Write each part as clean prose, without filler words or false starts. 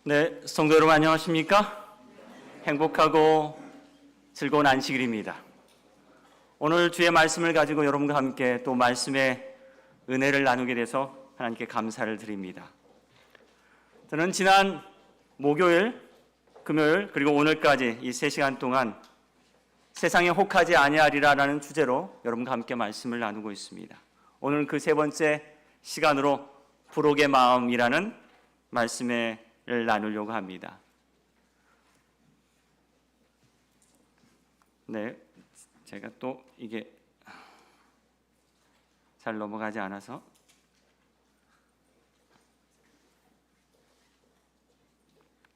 네, 성도 여러분 안녕하십니까? 행복하고 즐거운 안식일입니다. 오늘 주의 말씀을 가지고 여러분과 함께 또 말씀의 은혜를 나누게 돼서 하나님께 감사를 드립니다. 저는 지난 목요일, 금요일 그리고 오늘까지 이 3시간 동안 세상에 혹하지 아니하리라라는 주제로 여러분과 함께 말씀을 나누고 있습니다. 오늘 그 세 번째 시간으로 부록의 마음이라는 말씀을 나누려고 합니다. 네, 제가 또 이게 잘 넘어가지 않아서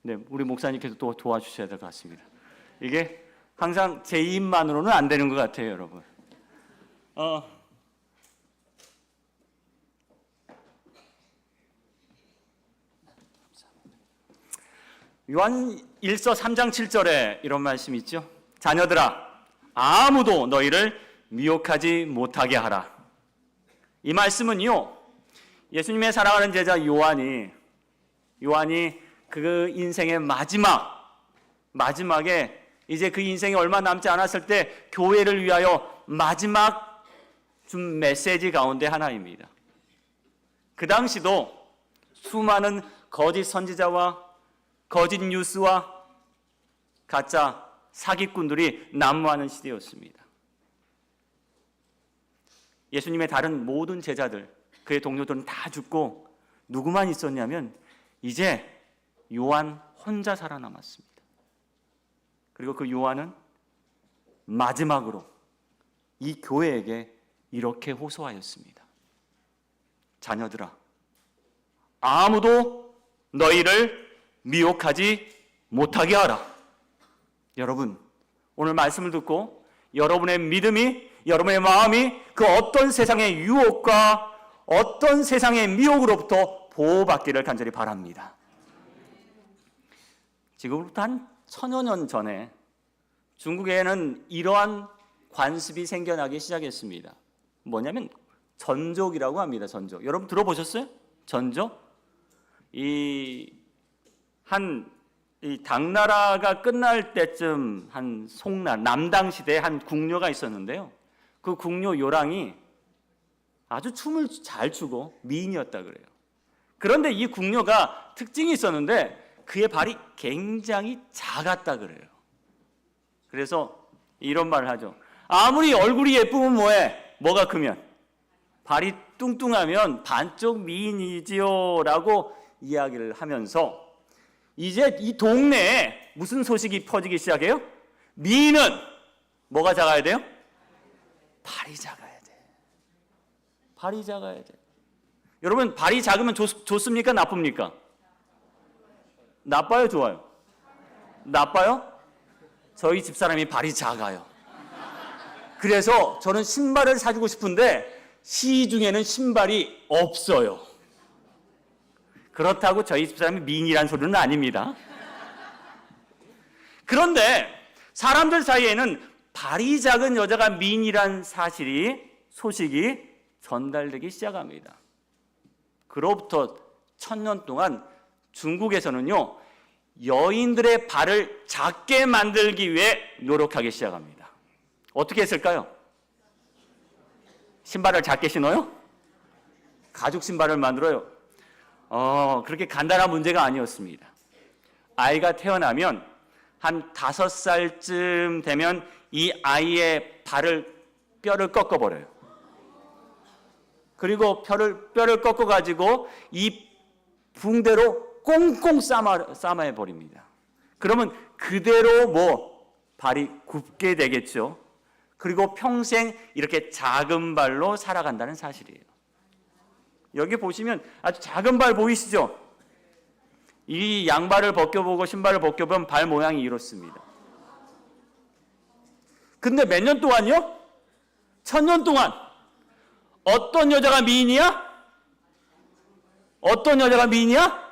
네, 우리 목사님께서 또 도와주셔야 될 것 같습니다. 이게 항상 제 입만으로는 안 되는 것 같아요, 여러분. 요한 1서 3장 7절에 이런 말씀이 있죠. 자녀들아, 아무도 너희를 미혹하지 못하게 하라. 이 말씀은요, 예수님의 사랑하는 제자 요한이 그 인생의 마지막에 이제 그 인생이 얼마 남지 않았을 때 교회를 위하여 마지막 준 메시지 가운데 하나입니다. 그 당시도 수많은 거짓 선지자와 거짓 뉴스와 가짜 사기꾼들이 난무하는 시대였습니다. 예수님의 다른 모든 제자들, 그의 동료들은 다 죽고 누구만 있었냐면 이제 요한 혼자 살아남았습니다. 그리고 그 요한은 마지막으로 이 교회에게 이렇게 호소하였습니다. 자녀들아, 아무도 너희를 미혹하지 못하게 하라. 여러분, 오늘 말씀을 듣고 여러분의 믿음이, 여러분의 마음이 그 어떤 세상의 유혹과 어떤 세상의 미혹으로부터 보호받기를 간절히 바랍니다. 지금부터 한 1000여 년 전에 중국에는 이러한 관습이 생겨나기 시작했습니다. 뭐냐면 전족이라고 합니다. 전족. 여러분 들어보셨어요? 전족? 이 당나라가 끝날 때쯤 한 송나 남당 시대에 한 궁녀가 있었는데요. 그 궁녀 요랑이 아주 춤을 잘 추고 미인이었다 그래요. 그런데 이 궁녀가 특징이 있었는데 그의 발이 굉장히 작았다 그래요. 그래서 이런 말을 하죠. 아무리 얼굴이 예쁘면 뭐해? 뭐가 크면? 발이 뚱뚱하면 반쪽 미인이지요 라고 이야기를 하면서 이제 이 동네에 무슨 소식이 퍼지기 시작해요? 미인은 뭐가 작아야 돼요? 발이 작아야 돼. 발이 작아야 돼. 여러분, 발이 작으면 좋습니까? 나쁩니까? 나빠요? 좋아요? 나빠요? 저희 집사람이 발이 작아요. 그래서 저는 신발을 사주고 싶은데 시중에는 신발이 없어요. 그렇다고 저희 집사람이 미인이라는 소리는 아닙니다. 그런데 사람들 사이에는 발이 작은 여자가 미인이란 소식이 전달되기 시작합니다. 그로부터 1000년 동안 중국에서는요, 여인들의 발을 작게 만들기 위해 노력하기 시작합니다. 어떻게 했을까요? 신발을 작게 신어요? 가죽 신발을 만들어요. 그렇게 간단한 문제가 아니었습니다. 아이가 태어나면 한 5살쯤 되면 이 아이의 뼈를 꺾어버려요. 그리고 뼈를 꺾어가지고 이 붕대로 꽁꽁 싸매버립니다. 그러면 그대로 발이 굽게 되겠죠. 그리고 평생 이렇게 작은 발로 살아간다는 사실이에요. 여기 보시면 아주 작은 발 보이시죠? 이 양발을 벗겨보고 신발을 벗겨보면 발 모양이 이렇습니다. 근데 몇 년 동안요? 1000년 동안 어떤 여자가 미인이야? 어떤 여자가 미인이야?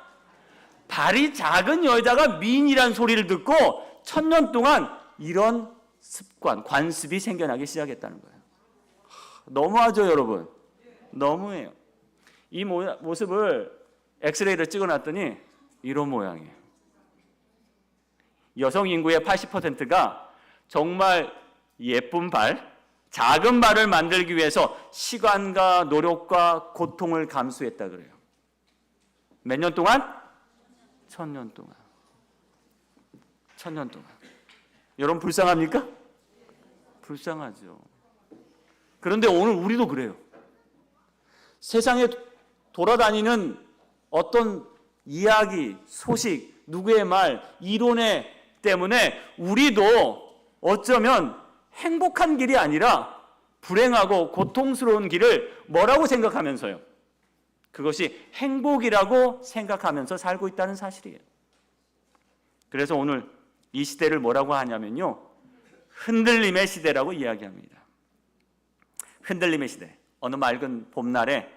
발이 작은 여자가 미인이란 소리를 듣고 1000년 동안 이런 습관, 관습이 생겨나기 시작했다는 거예요. 너무하죠, 여러분? 너무해요. 이 모습을 엑스레이를 찍어놨더니 이런 모양이에요. 여성 인구의 80%가 정말 예쁜 발, 작은 발을 만들기 위해서 시간과 노력과 고통을 감수했다 그래요. 몇 년 동안? 1000년 동안. 1000년 동안. 여러분 불쌍합니까? 불쌍하죠. 그런데 오늘 우리도 그래요. 세상에 돌아다니는 어떤 이야기, 소식, 누구의 말, 이론에 때문에 우리도 어쩌면 행복한 길이 아니라 불행하고 고통스러운 길을 뭐라고 생각하면서요? 그것이 행복이라고 생각하면서 살고 있다는 사실이에요. 그래서 오늘 이 시대를 뭐라고 하냐면요, 흔들림의 시대라고 이야기합니다. 흔들림의 시대. 어느 맑은 봄날에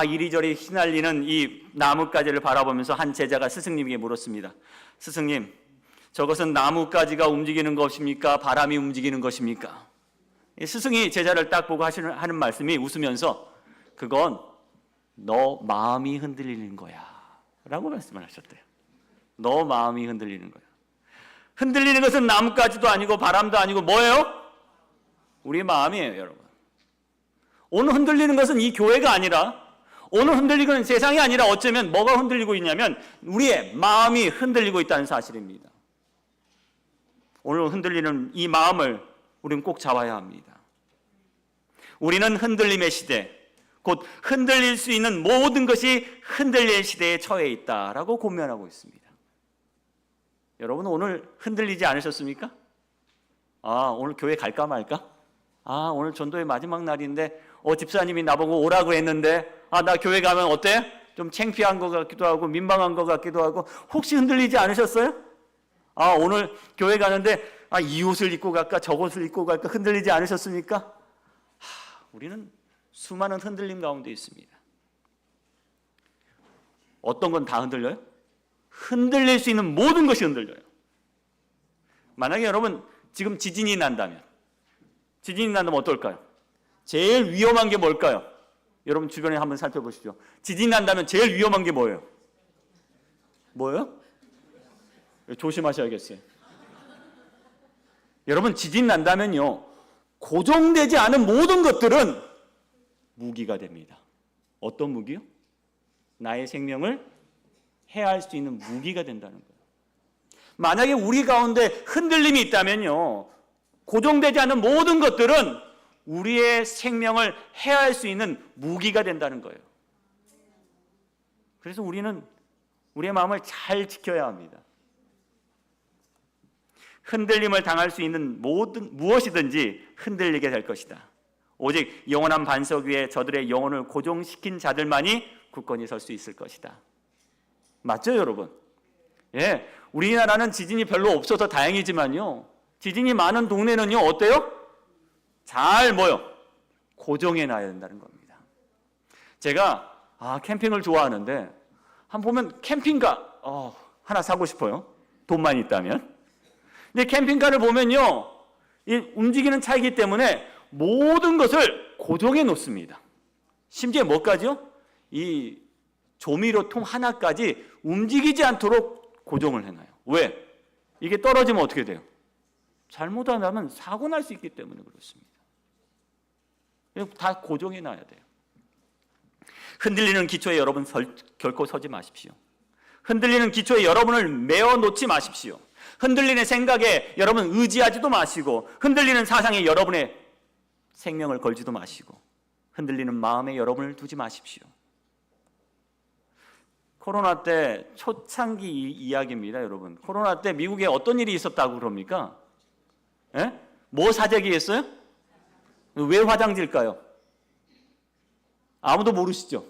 이리저리 휘날리는 이 나뭇가지를 바라보면서 한 제자가 스승님에게 물었습니다. 스승님, 저것은 나뭇가지가 움직이는 것입니까? 바람이 움직이는 것입니까? 스승이 제자를 딱 보고 하는 말씀이 웃으면서 그건 너 마음이 흔들리는 거야 라고 말씀을 하셨대요. 너 마음이 흔들리는 거야. 흔들리는 것은 나뭇가지도 아니고 바람도 아니고 뭐예요? 우리 마음이에요, 여러분. 오늘 흔들리는 것은 이 교회가 아니라, 오늘 흔들리는 세상이 아니라 어쩌면 뭐가 흔들리고 있냐면 우리의 마음이 흔들리고 있다는 사실입니다. 오늘 흔들리는 이 마음을 우리는 꼭 잡아야 합니다. 우리는 흔들림의 시대, 곧 흔들릴 수 있는 모든 것이 흔들릴 시대에 처해 있다라고 고면하고 있습니다. 여러분 오늘 흔들리지 않으셨습니까? 오늘 교회 갈까 말까? 오늘 전도의 마지막 날인데 집사님이 나보고 오라고 했는데 나 교회 가면 어때? 좀 창피한 것 같기도 하고 민망한 것 같기도 하고. 혹시 흔들리지 않으셨어요? 오늘 교회 가는데 이 옷을 입고 갈까 저 옷을 입고 갈까 흔들리지 않으셨습니까? 우리는 수많은 흔들림 가운데 있습니다. 어떤 건 다 흔들려요? 흔들릴 수 있는 모든 것이 흔들려요. 만약에 여러분 지금 지진이 난다면 어떨까요? 제일 위험한 게 뭘까요? 여러분 주변에 한번 살펴보시죠. 지진이 난다면 제일 위험한 게 뭐예요? 뭐예요? 조심하셔야겠어요. 여러분 지진 난다면요, 고정되지 않은 모든 것들은 무기가 됩니다. 어떤 무기요? 나의 생명을 해할 수 있는 무기가 된다는 거예요. 만약에 우리 가운데 흔들림이 있다면요, 고정되지 않은 모든 것들은 우리의 생명을 해할 수 있는 무기가 된다는 거예요. 그래서 우리는 우리의 마음을 잘 지켜야 합니다. 흔들림을 당할 수 있는 무엇이든지 흔들리게 될 것이다. 오직 영원한 반석 위에 저들의 영혼을 고정시킨 자들만이 굳건히 설 수 있을 것이다. 맞죠, 여러분? 예, 우리나라는 지진이 별로 없어서 다행이지만요, 지진이 많은 동네는요 어때요? 잘 고정해 놔야 된다는 겁니다. 제가 캠핑을 좋아하는데 한 보면 캠핑카 하나 사고 싶어요. 돈만 있다면. 근데 캠핑카를 보면요, 이 움직이는 차이기 때문에 모든 것을 고정해 놓습니다. 심지어 뭐까지요? 이 조미료통 하나까지 움직이지 않도록 고정을 해놔요. 왜? 이게 떨어지면 어떻게 돼요? 잘못하면 사고 날 수 있기 때문에 그렇습니다. 다 고정해 놔야 돼요. 흔들리는 기초에 여러분 결코 서지 마십시오. 흔들리는 기초에 여러분을 메어 놓지 마십시오. 흔들리는 생각에 여러분 의지하지도 마시고, 흔들리는 사상에 여러분의 생명을 걸지도 마시고, 흔들리는 마음에 여러분을 두지 마십시오. 코로나 때 초창기 이야기입니다, 여러분. 코로나 때 미국에 어떤 일이 있었다고 그럽니까? 예? 뭐 사재기 했어요? 왜 화장지일까요? 아무도 모르시죠?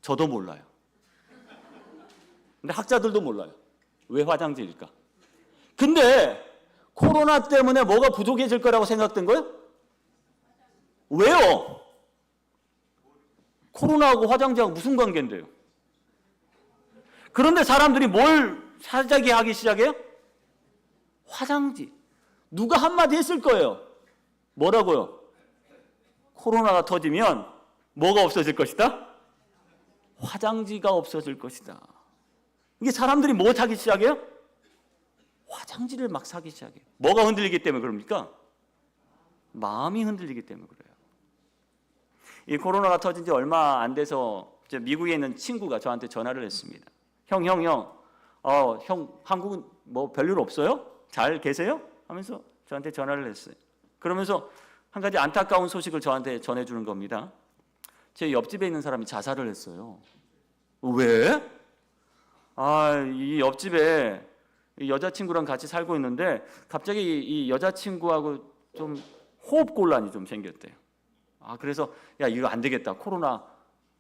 저도 몰라요. 근데 학자들도 몰라요. 왜 화장지일까? 근데 코로나 때문에 뭐가 부족해질 거라고 생각된 거예요? 왜요? 코로나하고 화장지하고 무슨 관계인데요? 그런데 사람들이 뭘 사재기 하기 시작해요? 화장지. 누가 한마디 했을 거예요. 뭐라고요? 코로나가 터지면 뭐가 없어질 것이다? 화장지가 없어질 것이다. 이게 사람들이 뭐 하기 시작해요? 화장지를 막 사기 시작해요. 뭐가 흔들리기 때문에 그럽니까? 마음이 흔들리기 때문에 그래요. 이 코로나가 터진 지 얼마 안 돼서 미국에 있는 친구가 저한테 전화를 했습니다. 형, 한국은 뭐 별일 없어요? 잘 계세요? 하면서 저한테 전화를 했어요. 그러면서 한 가지 안타까운 소식을 저한테 전해주는 겁니다. 제 옆집에 있는 사람이 자살을 했어요. 왜? 이 옆집에 여자친구랑 같이 살고 있는데 갑자기 이 여자친구하고 좀 호흡 곤란이 좀 생겼대요. 그래서 야, 이거 안 되겠다. 코로나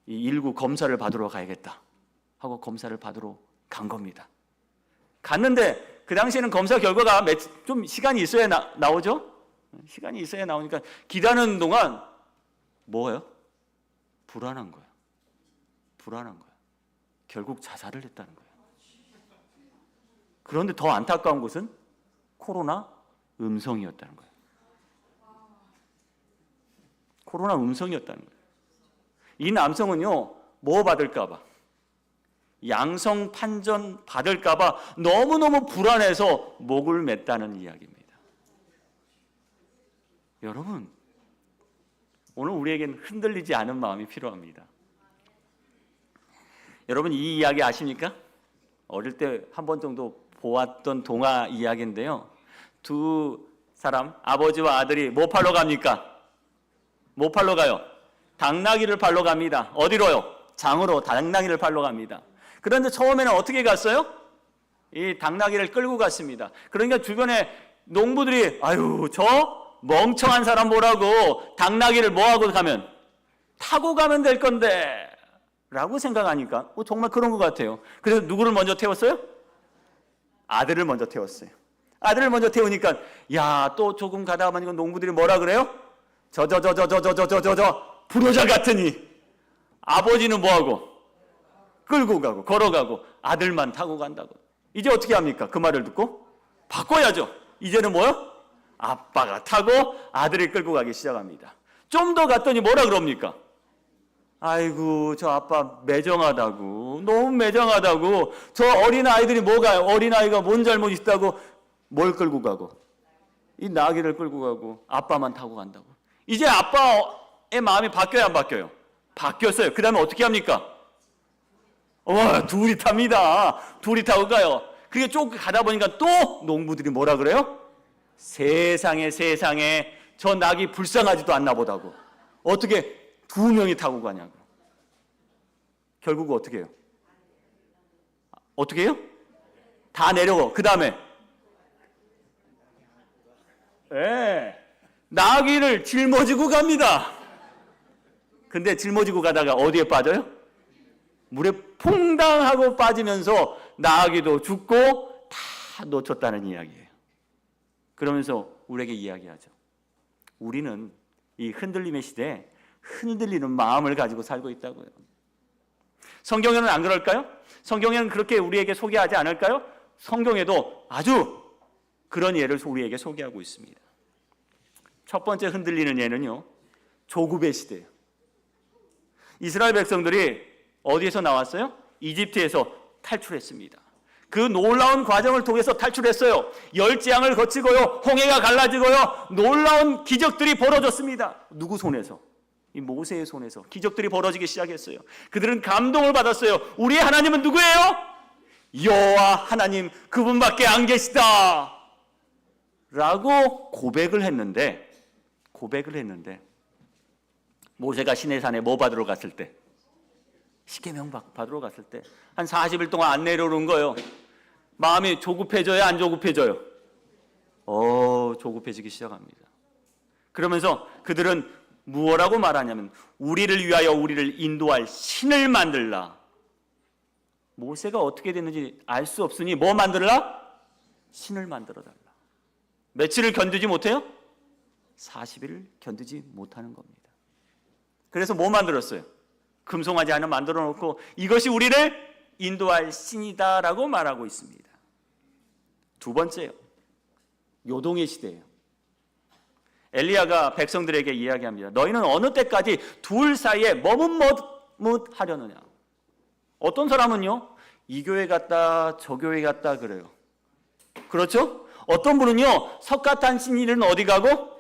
19 검사를 받으러 가야겠다 하고 검사를 받으러 간 겁니다. 갔는데 그 당시에는 검사 결과가 좀 시간이 있어야 나오죠? 시간이 있어야 나오니까 기다리는 동안 뭐예요? 불안한 거예요. 결국 자살을 했다는 거예요. 그런데 더 안타까운 것은 코로나 음성이었다는 거예요. 코로나 음성이었다는 거예요. 이 남성은요, 뭐 받을까 봐, 양성 판정 받을까 봐 너무너무 불안해서 목을 맸다는 이야기입니다. 여러분, 오늘 우리에겐 흔들리지 않은 마음이 필요합니다. 여러분, 이 이야기 아십니까? 어릴 때 한 번 정도 보았던 동화 이야기인데요. 두 사람, 아버지와 아들이 뭐 팔러 갑니까? 뭐 팔러 가요? 당나귀를 팔러 갑니다. 어디로요? 장으로 당나귀를 팔러 갑니다. 그런데 처음에는 어떻게 갔어요? 이 당나귀를 끌고 갔습니다. 그러니까 주변에 농부들이 저 멍청한 사람 뭐라고 당나귀를 뭐하고 가면 타고 가면 될 건데 라고 생각하니까 정말 그런 것 같아요. 그래서 누구를 먼저 태웠어요? 아들을 먼저 태웠어요. 아들을 먼저 태우니까 또 조금 가다가 보니까 농부들이 뭐라 그래요? 저 불효자 같으니 아버지는 뭐하고 끌고 가고 걸어가고 아들만 타고 간다고. 이제 어떻게 합니까? 그 말을 듣고 바꿔야죠. 이제는 뭐요? 아빠가 타고 아들이 끌고 가기 시작합니다. 좀 더 갔더니 뭐라 그럽니까? 아이고, 저 아빠 매정하다고, 너무 매정하다고. 저 어린아이들이 뭐가요? 어린아이가 뭔 잘못 있다고 뭘 끌고 가고, 이 나귀를 끌고 가고 아빠만 타고 간다고. 이제 아빠의 마음이 바뀌어요, 안 바뀌어요? 바뀌었어요. 그 다음에 어떻게 합니까? 둘이 탑니다. 둘이 타고 가요. 그게 조금 가다 보니까 또 농부들이 뭐라 그래요? 세상에 저 낙이 불쌍하지도 않나 보다고. 어떻게 두 명이 타고 가냐고. 결국 어떻게 해요? 어떻게 해요? 다 내려고. 그 다음에 나귀를 짊어지고 갑니다. 근데 짊어지고 가다가 어디에 빠져요? 물에 퐁당하고 빠지면서 나귀도 죽고 다 놓쳤다는 이야기예요. 그러면서 우리에게 이야기하죠. 우리는 이 흔들림의 시대에 흔들리는 마음을 가지고 살고 있다고요. 성경에는 안 그럴까요? 성경에는 그렇게 우리에게 소개하지 않을까요? 성경에도 아주 그런 예를 우리에게 소개하고 있습니다. 첫 번째 흔들리는 예는요, 조급의 시대예요. 이스라엘 백성들이 어디에서 나왔어요? 이집트에서 탈출했습니다. 그 놀라운 과정을 통해서 탈출했어요. 열재앙을 거치고요, 홍해가 갈라지고요, 놀라운 기적들이 벌어졌습니다. 누구 손에서? 이 모세의 손에서 기적들이 벌어지기 시작했어요. 그들은 감동을 받았어요. 우리의 하나님은 누구예요? 여호와 하나님, 그분밖에 안 계시다 라고 고백을 했는데 모세가 시내산에 뭐 받으러 갔을 때, 십계명 받으러 갔을 때 한 40일 동안 안 내려오는 거예요. 마음이 조급해져요, 안 조급해져요? 조급해지기 시작합니다. 그러면서 그들은 무엇라고 말하냐면 우리를 위하여 우리를 인도할 신을 만들라. 모세가 어떻게 됐는지 알 수 없으니 뭐 만들라? 신을 만들어달라. 며칠을 견디지 못해요? 40일을 견디지 못하는 겁니다. 그래서 뭐 만들었어요? 금송아지 하나 만들어 놓고 이것이 우리를 인도할 신이다라고 말하고 있습니다. 두 번째요, 요동의 시대예요. 엘리야가 백성들에게 이야기합니다. 너희는 어느 때까지 둘 사이에 머뭇머뭇하려느냐. 어떤 사람은요, 이 교회 갔다 저 교회 갔다 그래요. 그렇죠? 어떤 분은요, 석가탄신일은 어디 가고?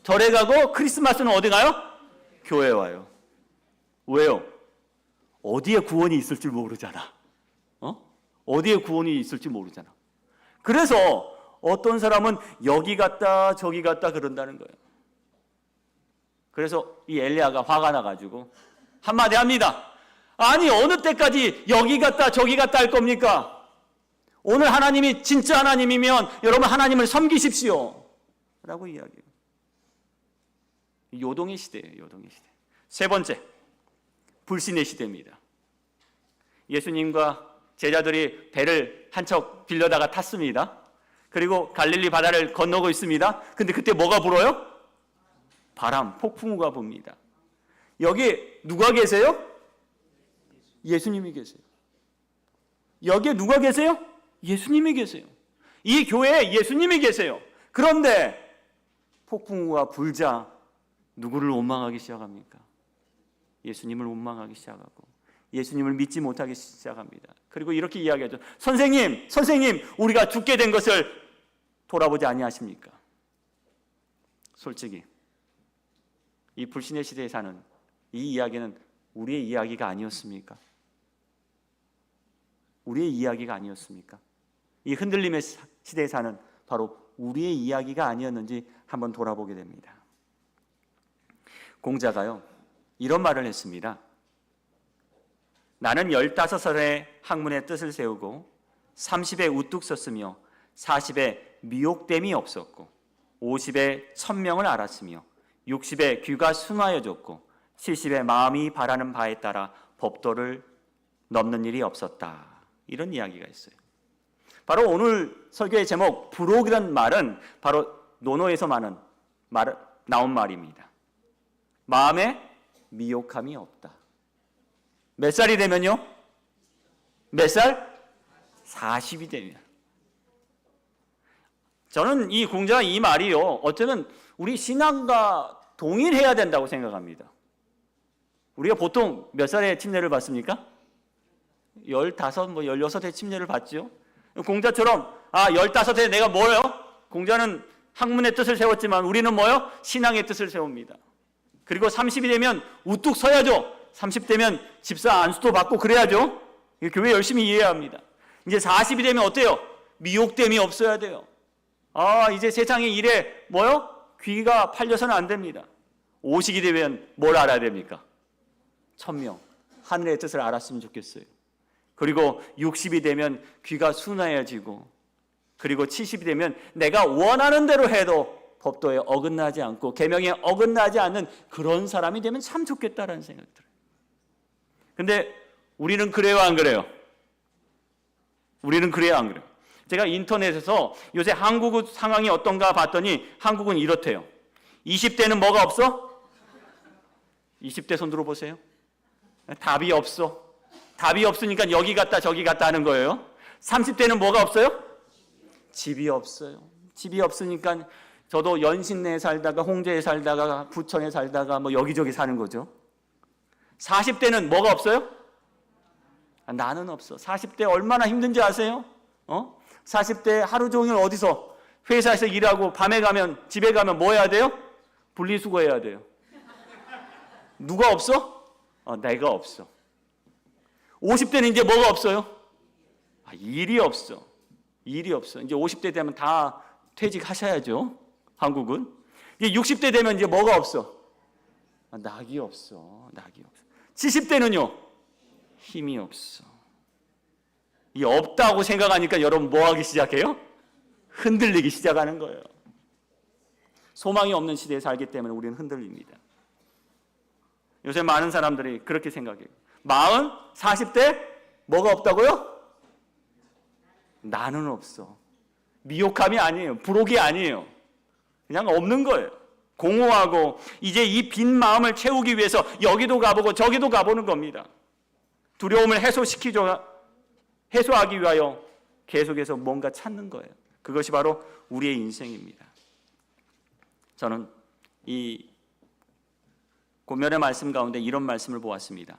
절에 가고, 크리스마스는 어디 가요? 교회 와요. 왜요? 어디에 구원이 있을지 모르잖아. 어디에 구원이 있을지 모르잖아. 그래서 어떤 사람은 여기 갔다 저기 갔다 그런다는 거예요. 그래서 이 엘리야가 화가 나가지고 한마디 합니다. 아니, 어느 때까지 여기 갔다 저기 갔다 할 겁니까? 오늘 하나님이 진짜 하나님이면 여러분 하나님을 섬기십시오 라고 이야기해요. 요동의 시대예요. 요동의 시대. 세 번째, 불신의 시대입니다. 예수님과 제자들이 배를 한 척 빌려다가 탔습니다. 그리고 갈릴리 바다를 건너고 있습니다. 근데 그때 뭐가 불어요? 바람, 폭풍우가 붑니다. 여기 누가 계세요? 예수님이 계세요. 여기에 누가 계세요? 예수님이 계세요. 이 교회에 예수님이 계세요. 그런데 폭풍우가 불자 누구를 원망하기 시작합니까? 예수님을 원망하기 시작하고 예수님을 믿지 못하기 시작합니다. 그리고 이렇게 이야기하죠. 선생님, 우리가 죽게 된 것을 돌아보지 아니하십니까? 솔직히 이 불신의 시대에 사는 이 이야기는 우리의 이야기가 아니었습니까? 우리의 이야기가 아니었습니까? 이 흔들림의 시대에 사는 바로 우리의 이야기가 아니었는지 한번 돌아보게 됩니다. 공자가요, 이런 말을 했습니다. 나는 15살에 학문의 뜻을 세우고 30에 우뚝 섰으며 40에 미혹됨이 없었고 50에 천명을 알았으며 60에 귀가 순하여졌고 70에 마음이 바라는 바에 따라 법도를 넘는 일이 없었다. 이런 이야기가 있어요. 바로 오늘 설교의 제목 부록이라는 말은 바로 논어에서 나온 말입니다. 마음에 미혹함이 없다. 몇 살이 되면요? 몇 살? 40이 되면. 저는 이 공자가 이 말이요, 어쩌면 우리 신앙과 동일해야 된다고 생각합니다. 우리가 보통 몇 살에 침례를 받습니까? 15, 16에 침례를 받죠. 공자처럼 15에 내가 뭐예요? 공자는 학문의 뜻을 세웠지만 우리는 뭐예요? 신앙의 뜻을 세웁니다. 그리고 30이 되면 우뚝 서야죠. 30되면 집사 안수도 받고 그래야죠. 교회 열심히 이해해야 합니다. 이제 40이 되면 어때요? 미혹됨이 없어야 돼요. 이제 세상의 일에 뭐요? 귀가 팔려서는 안 됩니다. 50이 되면 뭘 알아야 됩니까? 천명, 하늘의 뜻을 알았으면 좋겠어요. 그리고 60이 되면 귀가 순하여지고, 그리고 70이 되면 내가 원하는 대로 해도 법도에 어긋나지 않고 계명에 어긋나지 않는 그런 사람이 되면 참 좋겠다라는 생각이 들어요. 근데 우리는 그래요, 안 그래요? 우리는 그래요, 안 그래요? 제가 인터넷에서 요새 한국 상황이 어떤가 봤더니 한국은 이렇대요. 20대는 뭐가 없어? 20대 손 들어보세요. 답이 없어. 답이 없으니까 여기 갔다 저기 갔다 하는 거예요. 30대는 뭐가 없어요? 집이 없어요. 집이 없으니까 저도 연신내에 살다가 홍제에 살다가 부천에 살다가 뭐 여기저기 사는 거죠. 40대는 뭐가 없어요? 나는 없어. 40대 얼마나 힘든지 아세요? 40대 하루 종일 어디서 회사에서 일하고 밤에 가면 집에 가면 뭐 해야 돼요? 분리수거해야 돼요. 누가 없어? 내가 없어. 50대는 이제 뭐가 없어요? 일이 없어. 일이 없어. 이제 50대 되면 다 퇴직하셔야죠. 한국은. 이제 60대 되면 이제 뭐가 없어? 낙이 없어. 낙이 없어. 70대는요? 힘이 없어. 이 없다고 생각하니까 여러분 뭐 하기 시작해요? 흔들리기 시작하는 거예요. 소망이 없는 시대에 살기 때문에 우리는 흔들립니다. 요새 많은 사람들이 그렇게 생각해요. 40, 40대 뭐가 없다고요? 나는 없어. 미혹함이 아니에요. 부록이 아니에요. 그냥 없는 거예요. 공허하고 이제 이 빈 마음을 채우기 위해서 여기도 가보고 저기도 가보는 겁니다. 두려움을 해소하기 위하여 계속해서 뭔가 찾는 거예요. 그것이 바로 우리의 인생입니다. 저는 이 고면의 말씀 가운데 이런 말씀을 보았습니다.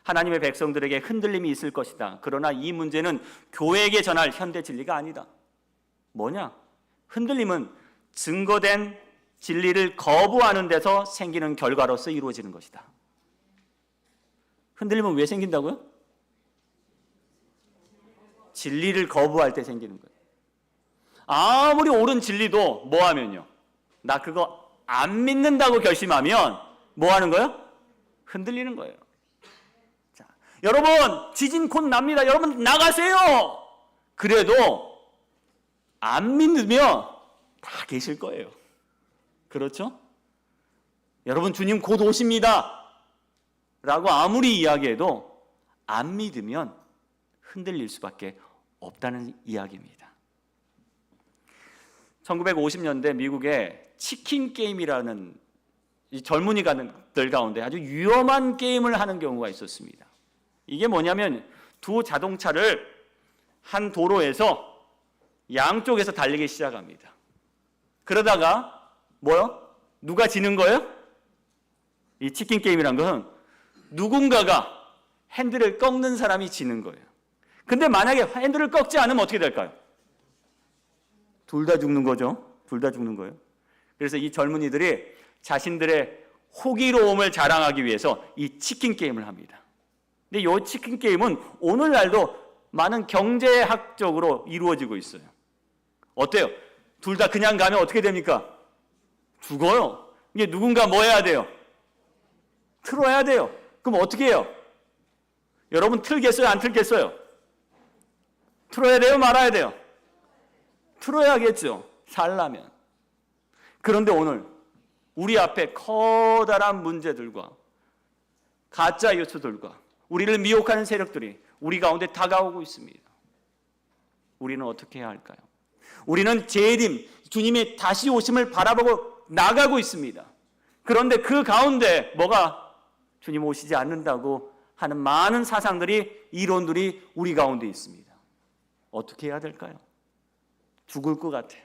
하나님의 백성들에게 흔들림이 있을 것이다. 그러나 이 문제는 교회에게 전할 현대 진리가 아니다. 뭐냐? 흔들림은 증거된 진리를 거부하는 데서 생기는 결과로서 이루어지는 것이다. 흔들림은 왜 생긴다고요? 진리를 거부할 때 생기는 거예요. 아무리 옳은 진리도 뭐 하면요? 나 그거 안 믿는다고 결심하면 뭐 하는 거예요? 흔들리는 거예요. 자, 여러분 지진 곧 납니다. 여러분 나가세요. 그래도 안 믿으면 다 계실 거예요. 그렇죠? 여러분 주님 곧 오십니다. 라고 아무리 이야기해도 안 믿으면 흔들릴 수밖에 없다는 이야기입니다. 1950년대 미국에 치킨 게임이라는 이 젊은이들 가운데 아주 위험한 게임을 하는 경우가 있었습니다. 이게 뭐냐면 두 자동차를 한 도로에서 양쪽에서 달리기 시작합니다. 그러다가 뭐요? 누가 지는 거예요? 이 치킨 게임이란 것은 누군가가 핸들을 꺾는 사람이 지는 거예요. 근데 만약에 핸들을 꺾지 않으면 어떻게 될까요? 둘 다 죽는 거죠. 둘 다 죽는 거예요. 그래서 이 젊은이들이 자신들의 호기로움을 자랑하기 위해서 이 치킨 게임을 합니다. 근데 이 치킨 게임은 오늘날도 많은 경제학적으로 이루어지고 있어요. 어때요? 둘 다 그냥 가면 어떻게 됩니까? 죽어요. 이게 누군가 뭐 해야 돼요? 틀어야 돼요. 그럼 어떻게 해요? 여러분 틀겠어요? 안 틀겠어요? 틀어야 돼요? 말아야 돼요? 틀어야겠죠. 살려면. 그런데 오늘 우리 앞에 커다란 문제들과 가짜 뉴스들과 우리를 미혹하는 세력들이 우리 가운데 다가오고 있습니다. 우리는 어떻게 해야 할까요? 우리는 재림, 주님의 다시 오심을 바라보고 나가고 있습니다. 그런데 그 가운데 뭐가 주님 오시지 않는다고 하는 많은 사상들이, 이론들이 우리 가운데 있습니다. 어떻게 해야 될까요? 죽을 것 같아요.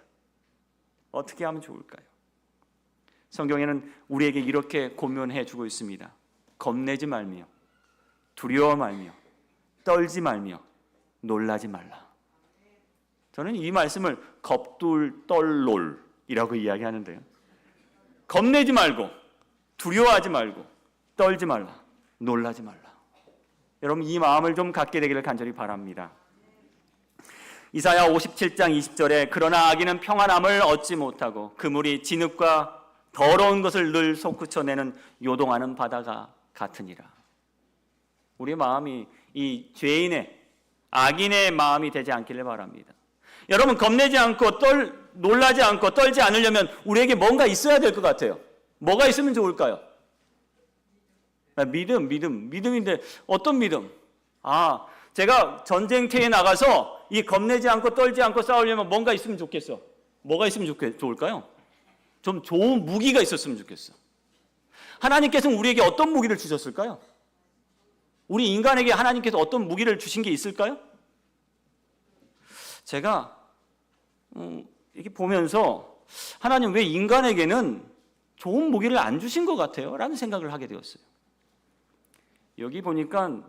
어떻게 하면 좋을까요? 성경에는 우리에게 이렇게 권면해 주고 있습니다. 겁내지 말며, 두려워 말며, 떨지 말며, 놀라지 말라. 저는 이 말씀을 겁둘떨놀이라고 이야기하는데요. 겁내지 말고, 두려워하지 말고, 떨지 말라, 놀라지 말라. 여러분 이 마음을 좀 갖게 되기를 간절히 바랍니다. 이사야 57장 20절에 그러나 악인은 평안함을 얻지 못하고 그물이 진흙과 더러운 것을 늘 솟구쳐내는 요동하는 바다가 같으니라. 우리의 마음이 이 죄인의, 악인의 마음이 되지 않기를 바랍니다. 여러분 겁내지 않고 놀라지 않고 떨지 않으려면 우리에게 뭔가 있어야 될 것 같아요. 뭐가 있으면 좋을까요? 믿음인데 어떤 믿음? 제가 전쟁터에 나가서 이 겁내지 않고 떨지 않고 싸우려면 뭔가 있으면 좋겠어. 뭐가 있으면 좋을까요? 좀 좋은 무기가 있었으면 좋겠어. 하나님께서는 우리에게 어떤 무기를 주셨을까요? 우리 인간에게 하나님께서 어떤 무기를 주신 게 있을까요? 제가 이렇게 보면서 하나님 왜 인간에게는 좋은 무기를 안 주신 것 같아요? 라는 생각을 하게 되었어요. 여기 보니까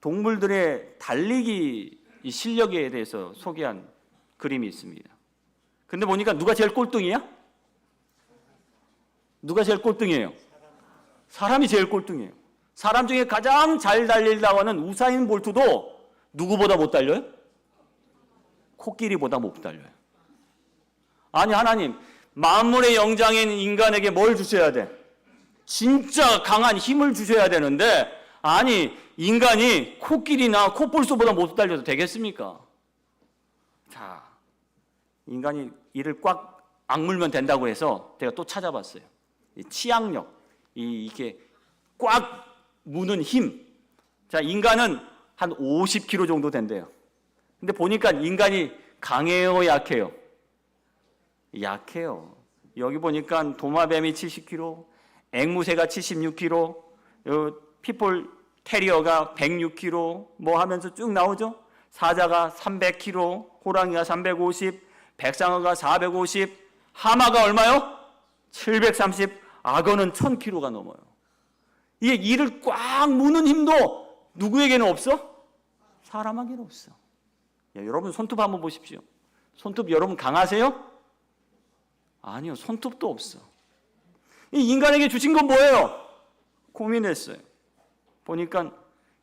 동물들의 달리기 실력에 대해서 소개한 그림이 있습니다. 근데 보니까 누가 제일 꼴등이야? 누가 제일 꼴등이에요? 사람이 제일 꼴등이에요. 사람 중에 가장 잘 달리려고 하는 우사인 볼트도 누구보다 못 달려요? 코끼리보다 못 달려요. 아니 하나님, 만물의 영장인 인간에게 뭘 주셔야 돼? 진짜 강한 힘을 주셔야 되는데 아니 인간이 코끼리나 코뿔소보다 못 달려도 되겠습니까? 자, 인간이 이를 꽉 악물면 된다고 해서 제가 또 찾아봤어요. 이 치악력, 이게 꽉 무는 힘. 자, 인간은 한 50kg 정도 된대요. 근데 보니까 인간이 강해요, 약해요? 약해요. 여기 보니까 도마뱀이 70kg, 앵무새가 76kg, 피폴 테리어가 106kg 뭐 하면서 쭉 나오죠. 사자가 300kg, 호랑이가 350, 백상어가 450, 하마가 얼마요? 730, 악어는 1000kg가 넘어요. 이게 이를 꽉 무는 힘도 누구에게는 없어? 사람에게는 없어. 야, 여러분 손톱 한번 보십시오. 손톱 여러분 강하세요? 아니요, 손톱도 없어. 이 인간에게 주신 건 뭐예요? 고민했어요. 보니까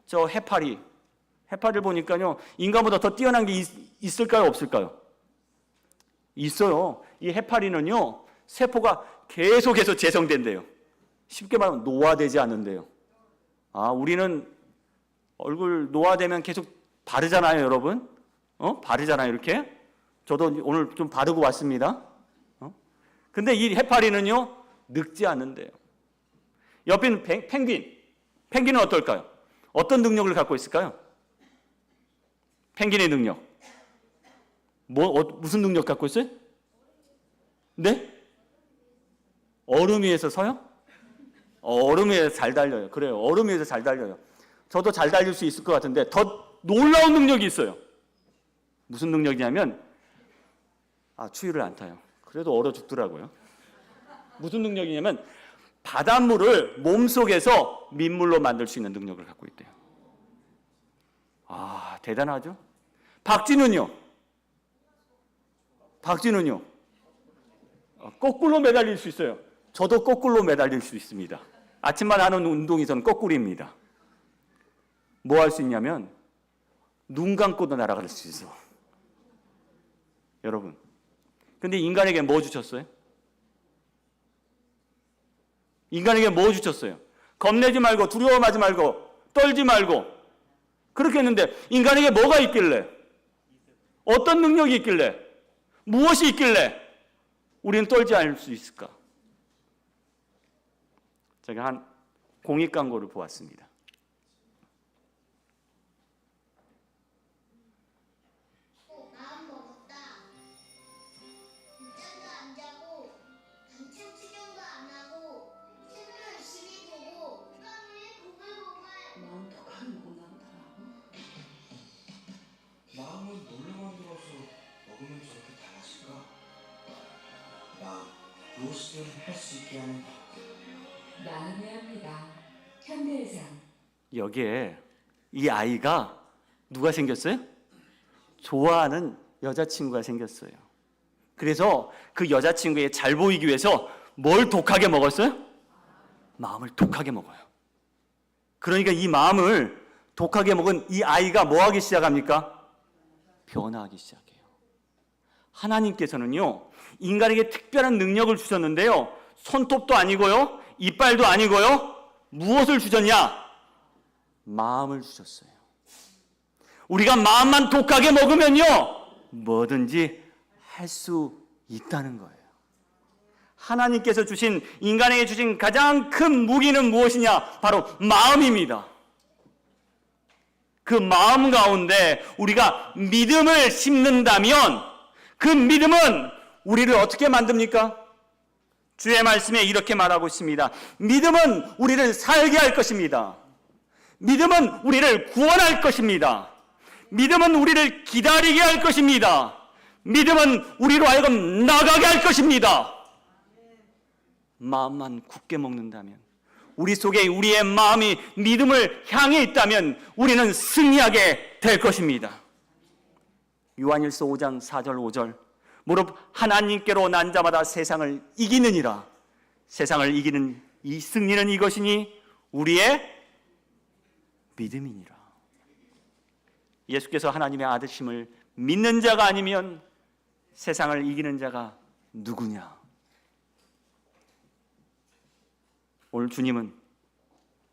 저 해파리를 보니까요, 인간보다 더 뛰어난 게 있을까요, 없을까요? 있어요. 이 해파리는요, 세포가 계속해서 재생된대요. 쉽게 말하면 노화되지 않는데요. 우리는 얼굴 노화되면 계속 바르잖아요, 여러분. 바르잖아요, 이렇게. 저도 오늘 좀 바르고 왔습니다. 근데 이 해파리는요, 늙지 않는데요. 옆에 있는 펭귄은 어떨까요? 어떤 능력을 갖고 있을까요? 펭귄의 능력. 무슨 능력 갖고 있어요? 네? 얼음 위에서 서요? 얼음 위에서 잘 달려요. 그래요. 얼음 위에서 잘 달려요. 저도 잘 달릴 수 있을 것 같은데 더 놀라운 능력이 있어요. 무슨 능력이냐면 추위를 안 타요. 그래도 얼어 죽더라고요. 무슨 능력이냐면 바닷물을 몸속에서 민물로 만들 수 있는 능력을 갖고 있대요. 대단하죠? 박쥐는요? 거꾸로 매달릴 수 있어요. 저도 거꾸로 매달릴 수 있습니다. 아침마다 하는 운동이 저는 거꾸로입니다. 뭐 할 수 있냐면 눈 감고도 날아갈 수 있어. 여러분, 근데 인간에게 뭐 주셨어요? 인간에게 뭐 주셨어요? 겁내지 말고, 두려워하지 말고, 떨지 말고. 그렇게 했는데 인간에게 뭐가 있길래? 어떤 능력이 있길래? 무엇이 있길래 우리는 떨지 않을 수 있을까? 제가 한 공익 광고를 보았습니다. 마음 먹었다. 늦잠도 안 자고 단체 투정도 안 하고 책을 열심히 보고 깜에 보글보글. 마음 독하게 먹는다더라고. 마음을 뭘로 만들어서 먹으면 저렇게 달라질까? 무엇이든 할 수 있게 하는 법. 마음의 합니다. 현대의상. 여기에 이 아이가 누가 생겼어요? 좋아하는 여자친구가 생겼어요. 그래서 그 여자친구에 잘 보이기 위해서 뭘 독하게 먹었어요? 마음을 독하게 먹어요. 그러니까 이 마음을 독하게 먹은 이 아이가 뭐 하기 시작합니까? 변화하기 시작해요. 하나님께서는요, 인간에게 특별한 능력을 주셨는데요, 손톱도 아니고요, 이빨도 아니고요, 무엇을 주셨냐? 마음을 주셨어요. 우리가 마음만 독하게 먹으면요, 뭐든지 할 수 있다는 거예요. 하나님께서 주신, 인간에게 주신 가장 큰 무기는 무엇이냐? 바로 마음입니다. 그 마음 가운데 우리가 믿음을 심는다면 그 믿음은 우리를 어떻게 만듭니까? 주의 말씀에 이렇게 말하고 있습니다. 믿음은 우리를 살게 할 것입니다. 믿음은 우리를 구원할 것입니다. 믿음은 우리를 기다리게 할 것입니다. 믿음은 우리로 하여금 나가게 할 것입니다. 마음만 굳게 먹는다면, 우리 속에 우리의 마음이 믿음을 향해 있다면 우리는 승리하게 될 것입니다. 요한일서 5장 4절 5절, 무릇 하나님께로 난 자마다 세상을 이기느니라. 세상을 이기는 이 승리는 이것이니 우리의 믿음이니라. 예수께서 하나님의 아들심을 믿는 자가 아니면 세상을 이기는 자가 누구냐? 오늘 주님은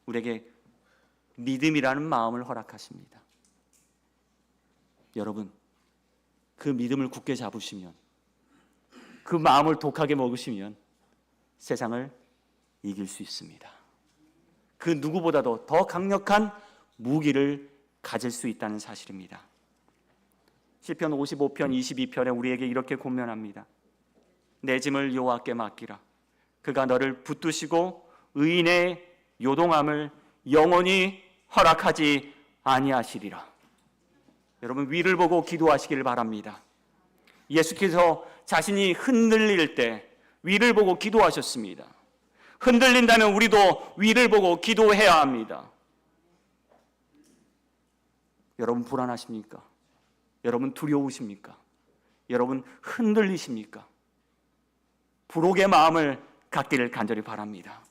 우리에게 믿음이라는 마음을 허락하십니다. 여러분, 그 믿음을 굳게 잡으시면, 그 마음을 독하게 먹으시면 세상을 이길 수 있습니다. 그 누구보다도 더 강력한 무기를 가질 수 있다는 사실입니다. 시편 55편 22편에 우리에게 이렇게 권면합니다. 내 짐을 여호와께 맡기라. 그가 너를 붙드시고 의인의 요동함을 영원히 허락하지 아니하시리라. 여러분, 위를 보고 기도하시길 바랍니다. 예수께서 자신이 흔들릴 때 위를 보고 기도하셨습니다. 흔들린다면 우리도 위를 보고 기도해야 합니다. 여러분 불안하십니까? 여러분 두려우십니까? 여러분 흔들리십니까? 불혹의 마음을 갖기를 간절히 바랍니다.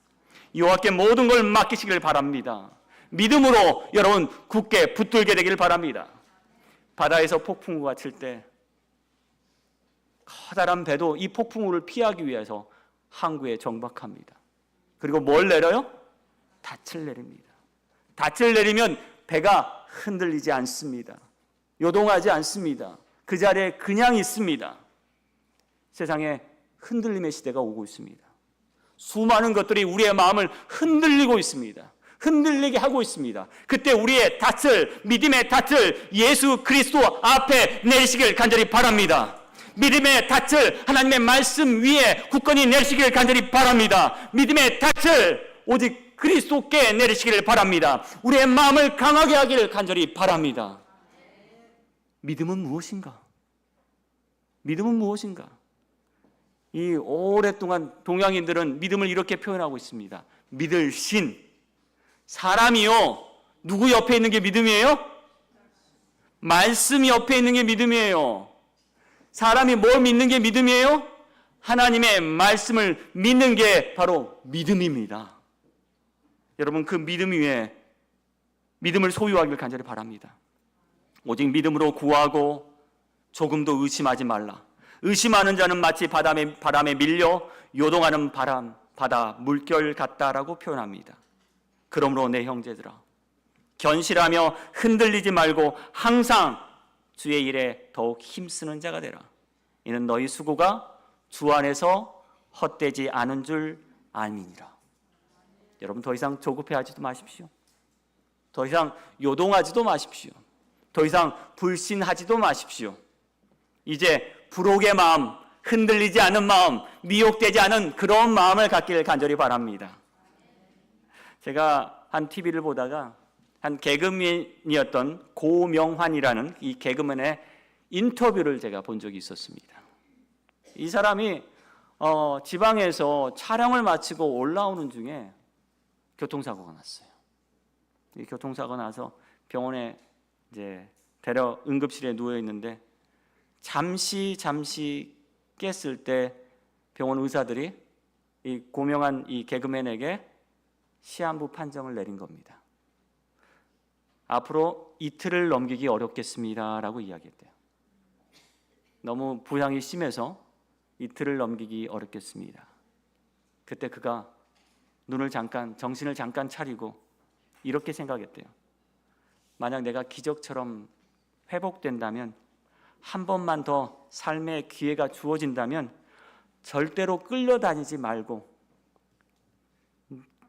여호와께 모든 걸 맡기시길 바랍니다. 믿음으로 여러분 굳게 붙들게 되길 바랍니다. 바다에서 폭풍우가 칠 때 커다란 배도 이 폭풍우를 피하기 위해서 항구에 정박합니다. 그리고 뭘 내려요? 닻을 내립니다. 닻을 내리면 배가 흔들리지 않습니다. 요동하지 않습니다. 그 자리에 그냥 있습니다. 세상에 흔들림의 시대가 오고 있습니다. 수많은 것들이 우리의 마음을 흔들리고 있습니다. 흔들리게 하고 있습니다. 그때 우리의 닻을, 믿음의 닻을 예수 그리스도 앞에 내리시길 간절히 바랍니다. 믿음의 닻을 하나님의 말씀 위에 굳건히 내리시길 간절히 바랍니다. 믿음의 닻을 오직 그리스도께 내리시기를 바랍니다. 우리의 마음을 강하게 하기를 간절히 바랍니다. 믿음은 무엇인가? 믿음은 무엇인가? 이 오랫동안 동양인들은 믿음을 이렇게 표현하고 있습니다. 믿을 신. 사람이요, 누구 옆에 있는 게 믿음이에요? 말씀이 옆에 있는 게 믿음이에요. 사람이 뭘 믿는 게 믿음이에요? 하나님의 말씀을 믿는 게 바로 믿음입니다. 여러분 그 믿음 위에 믿음을 소유하기를 간절히 바랍니다. 오직 믿음으로 구하고 조금도 의심하지 말라. 의심하는 자는 마치 바람에 밀려 요동하는 바다 물결 같다라고 표현합니다. 그러므로 내 형제들아, 견실하며 흔들리지 말고 항상 주의 일에 더욱 힘쓰는 자가 되라. 이는 너희 수고가 주 안에서 헛되지 않은 줄 알미니라. 여러분 더 이상 조급해하지도 마십시오. 더 이상 요동하지도 마십시오. 더 이상 불신하지도 마십시오. 이제 불혹의 마음, 흔들리지 않은 마음, 미혹되지 않은 그런 마음을 갖기를 간절히 바랍니다. 제가 한 TV를 보다가 한 개그맨이었던 고명환이라는 이 개그맨의 인터뷰를 제가 본 적이 있었습니다. 이 사람이 지방에서 촬영을 마치고 올라오는 중에 교통사고가 났어요. 이 교통사고가 나서 병원에 이제 데려 응급실에 누워 있는데 잠시 깼을 때 병원 의사들이 이 고명한 이 개그맨에게 시한부 판정을 내린 겁니다. 앞으로 이틀을 넘기기 어렵겠습니다라고 이야기했대요. 너무 부상이 심해서 이틀을 넘기기 어렵겠습니다. 그때 그가 정신을 잠깐 차리고 이렇게 생각했대요. 만약 내가 기적처럼 회복된다면, 한 번만 더 삶의 기회가 주어진다면 절대로 끌려다니지 말고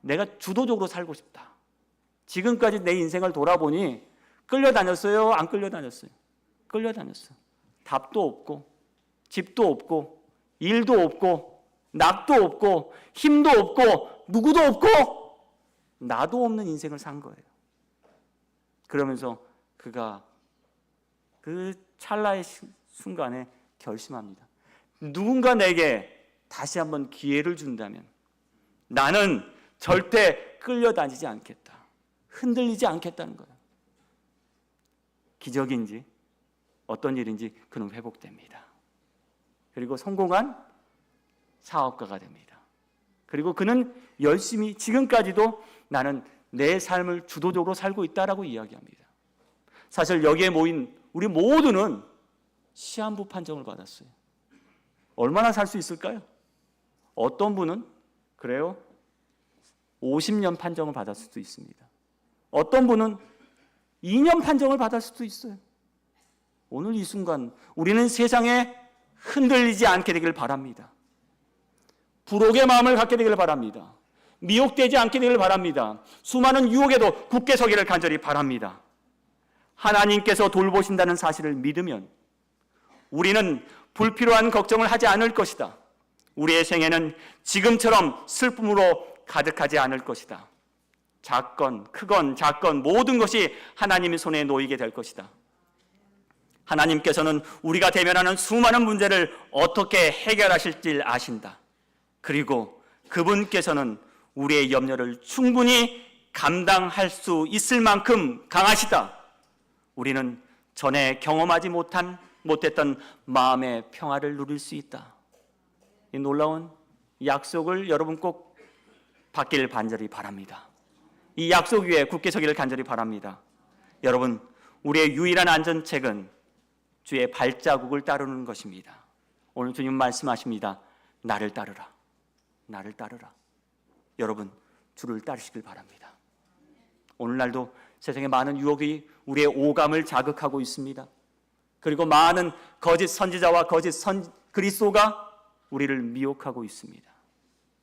내가 주도적으로 살고 싶다. 지금까지 내 인생을 돌아보니 끌려다녔어요? 안 끌려다녔어요? 끌려다녔어요. 답도 없고 집도 없고 일도 없고 낙도 없고 힘도 없고 누구도 없고 나도 없는 인생을 산 거예요. 그러면서 그가 그 찰나의 순간에 결심합니다. 누군가 내게 다시 한번 기회를 준다면 나는 절대 끌려다니지 않겠다. 흔들리지 않겠다는 거예요. 기적인지 어떤 일인지 그는 회복됩니다. 그리고 성공한 사업가가 됩니다. 그리고 그는 열심히 지금까지도 나는 내 삶을 주도적으로 살고 있다라고 이야기합니다. 사실 여기에 모인 우리 모두는 시한부 판정을 받았어요. 얼마나 살 수 있을까요? 어떤 분은 그래요 50년 판정을 받을 수도 있습니다. 어떤 분은 2년 판정을 받을 수도 있어요. 오늘 이 순간 우리는 세상에 흔들리지 않게 되길 바랍니다. 불혹의 마음을 갖게 되길 바랍니다. 미혹되지 않게 되길 바랍니다. 수많은 유혹에도 굳게 서기를 간절히 바랍니다. 하나님께서 돌보신다는 사실을 믿으면 우리는 불필요한 걱정을 하지 않을 것이다. 우리의 생애는 지금처럼 슬픔으로 가득하지 않을 것이다. 크건 작건 모든 것이 하나님의 손에 놓이게 될 것이다. 하나님께서는 우리가 대면하는 수많은 문제를 어떻게 해결하실지 아신다. 그리고 그분께서는 우리의 염려를 충분히 감당할 수 있을 만큼 강하시다. 우리는 전에 경험하지 못한 못했던 마음의 평화를 누릴 수 있다. 이 놀라운 약속을 여러분 꼭 받기를 간절히 바랍니다. 이 약속 위에 굳게 서기를 간절히 바랍니다. 여러분, 우리의 유일한 안전책은 주의 발자국을 따르는 것입니다. 오늘 주님 말씀하십니다. 나를 따르라. 나를 따르라. 여러분, 주를 따르시길 바랍니다. 오늘날도 세상에 많은 유혹이 우리의 오감을 자극하고 있습니다. 그리고 많은 거짓 선지자와 거짓 그리스도가 우리를 미혹하고 있습니다.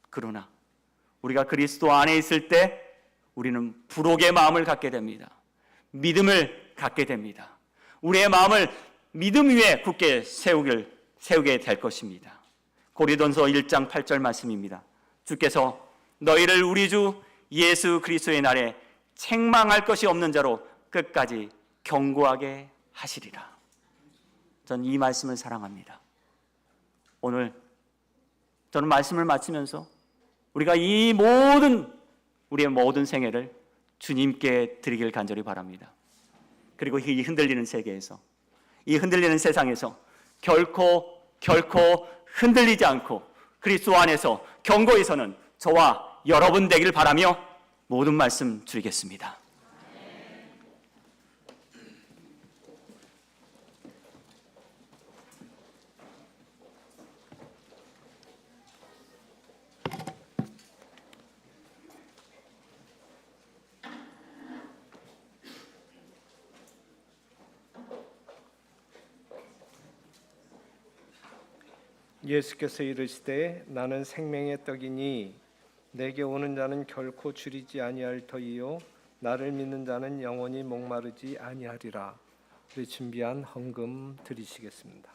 그러나 우리가 그리스도 안에 있을 때 우리는 불옥의 마음을 갖게 됩니다. 믿음을 갖게 됩니다. 우리의 마음을 믿음 위에 굳게 세우게 될 것입니다. 고린도전서 1장 8절 말씀입니다. 주께서 너희를 우리 주 예수 그리스도의 날에 책망할 것이 없는 자로 끝까지 경고하게 하시리라. 전 이 말씀을 사랑합니다. 오늘 저는 말씀을 마치면서 우리가 우리의 모든 생애를 주님께 드리길 간절히 바랍니다. 그리고 이 흔들리는 세계에서, 이 흔들리는 세상에서 결코 흔들리지 않고 그리스도 안에서 견고히 서는 저와 여러분 되길 바라며 모든 말씀 드리겠습니다. 예수께서 이르시되 나는 생명의 떡이니 내게 오는 자는 결코 줄이지 아니할 터이요 나를 믿는 자는 영원히 목마르지 아니하리라. 우리 준비한 헌금 드리시겠습니다.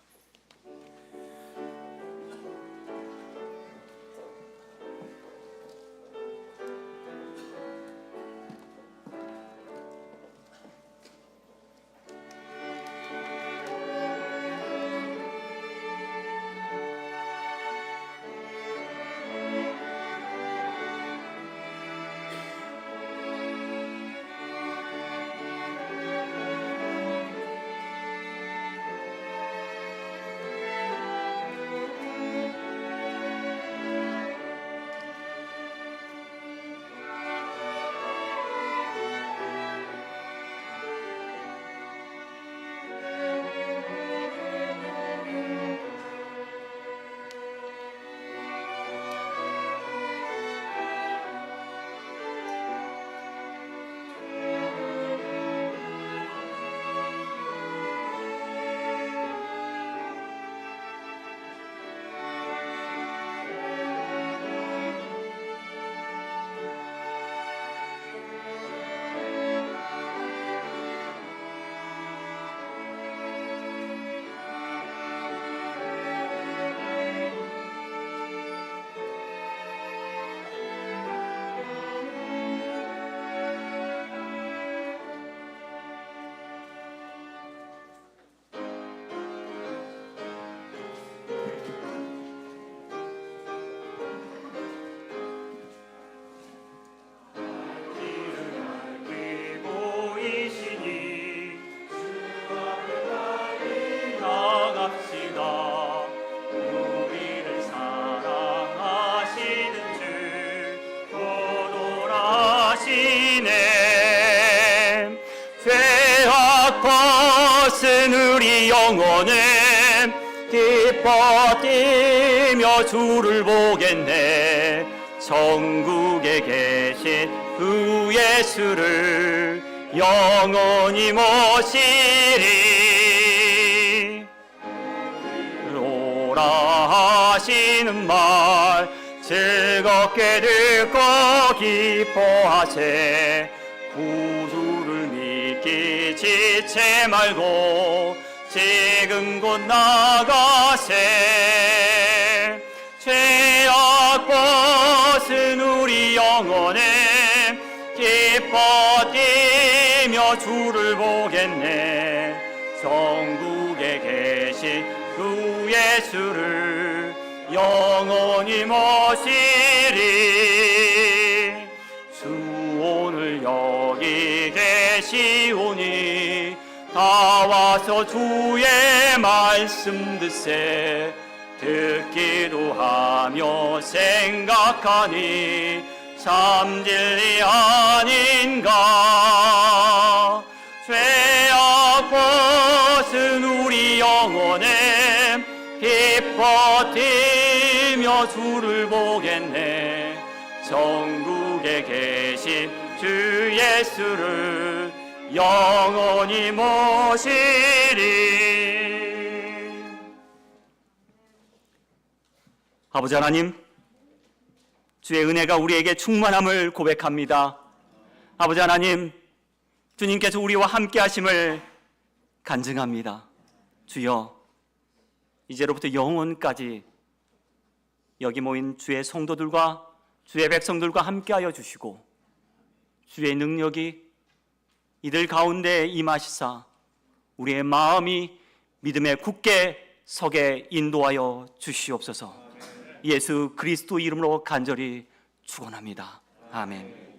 벗은 우리 영혼은 기뻐 뛰며 주를 보겠네. 천국에 계신 그 예수를 영원히 모시리. 오라 하시는 말 즐겁게 듣고 기뻐하세. 구주를 믿기 지체 말고 지금 곧 나가세. 죄악 벗은 우리 영혼은 기뻐 뛰며 주를 보겠네. 천국에 계신 그 예수를 영원히 모시리. 주 오늘 여기 계시오니 다 와서 주의 말씀 듣세 듣기도 하며 생각하니 참 진리 아닌가. 죄악 벗은 우리 영혼에 기뻐 뛰며 주를 보겠네. 천국에 계신 주 예수를 영원히 모시리. 아버지 하나님, 주의 은혜가 우리에게 충만함을 고백합니다. 아버지 하나님, 주님께서 우리와 함께 하심을 간증합니다. 주여, 이제로부터 영원까지 여기 모인 주의 성도들과 주의 백성들과 함께하여 주시고 주의 능력이 이들 가운데 임하시사 우리의 마음이 믿음에 굳게 서게 인도하여 주시옵소서. 예수 그리스도 이름으로 간절히 축원합니다. 아멘.